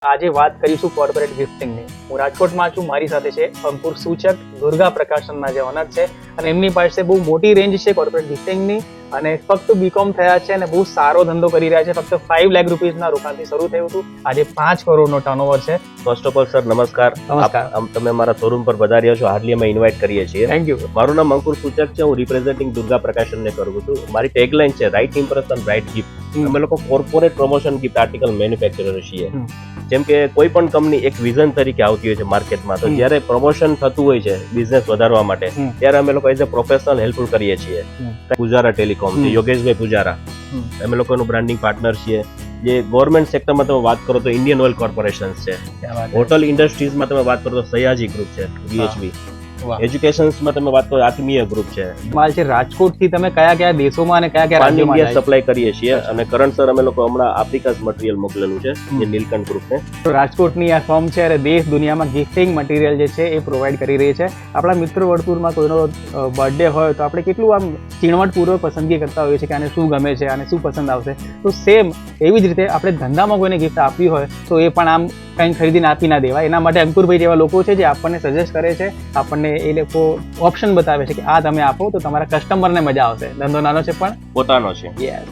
આજે વાત કરીશું કોર્પોરેટ ગિફ્ટિંગની. હું રાજકોટમાં છું, મારી સાથે છે અંકુર સૂચક, દુર્ગા પ્રકાશનના જે ઓનર છે, અને એમની પાસે બહુ મોટી રેન્જ છે કોર્પોરેટ ગિફ્ટિંગની, અને ફક્ત બીકોમ થયા છે અને બહુ સારો ધંધો કરી રહ્યા છે. ફક્ત 5 લાખ રૂપીસના રોકાણથી શરૂ થયું હતું, આજે 5 કરોડનો ટર્નઓવર છે. ફર્સ્ટ ઓફ ઓલ સર નમસ્કાર. તમે મારા શોરૂમ પર પધાર્યા છો, હાર્ડલી અમે ઇન્વાઇટ કરીએ છીએ. Thank you. મારું નામ અંકુર સૂચક છે. હું રિપ્રેઝેન્ટિંગ દુર્ગા પ્રકાશનને કરું છું. મારી ટેગલાઇન છે રાઇટ ઇમ્પ્રેશન રાઇટ ગિફ્ટ. અમે લોકો corporate promotion gift article manufacturer છીએ. જેમ કે કોઈ પણ કંપની એક વિઝન તરીકે આવતી હોય છે માર્કેટમાં, તો જ્યારે પ્રમોશન થતું હોય છે બિઝનેસ વધારવા માટે, ત્યારે અમે લોકો એઝ અ પ્રોફેશનલ હેલ્પફુલ કરીએ છીએ. પુજારા ટેલિકોમ છે, યોગેશભાઈ પુજારા, અમે લોકોનું બ્રાન્ડિંગ પાર્ટનર છીએ. જે ગવર્મેન્ટ સેક્ટરમાં તમે વાત કરો તો ઇન્ડિયન ઓઇલ કોર્પોરેશન છે. હોટલ ઇન્ડસ્ટ્રીઝમાં તમે વાત કરો તો સયાજી ગ્રુપ છે, VHB. એજ્યુકેશન્સમાં તમે વાત કરો આત્મીય ગ્રુપ છે. માલ છે રાજકોટથી તમે કયા કયા દેશોમાં અને કયા કયા રાજ્યોમાં જાય છે? સપ્લાય કરીએ છીએ. અને કરંટ સર અમે લોકો હમણાં આફ્રિકા મટીરિયલ મોકલેલું છે જે નીલકંઠ ગ્રુપને. તો રાજકોટની આ ફર્મ છે અને દેશ દુનિયામાં ગિફ્ટિંગ મટીરિયલ જે છે એ પ્રોવાઈડ કરી રહી છે. આપણા મિત્ર વર્તુળમાં કોઈનો બર્થડે હોય તો આપણે કેટલું આમ ચીણવટપૂર્વક પસંદગી કરતા હોઈએ છીએ કે આને શું ગમે છે, આને શું પસંદ આવશે. તો સેમ એવી જ રીતે આપણે ધંધામાં કોઈને ગિફ્ટ આપવી હોય તો એ પણ આમ કંઈ ખરીદીને આપી ના દેવાય. એના માટે અંકુરભાઈ જેવા લોકો છે જે આપણને સજેસ્ટ કરે છે, આપણને એ લોકો ઓપ્શન બતાવે છે કે આ તમે આપો તો તમારા કસ્ટમરને મજા આવશે. ધંધો નાનો છે પણ પોતાનો છે. યસ.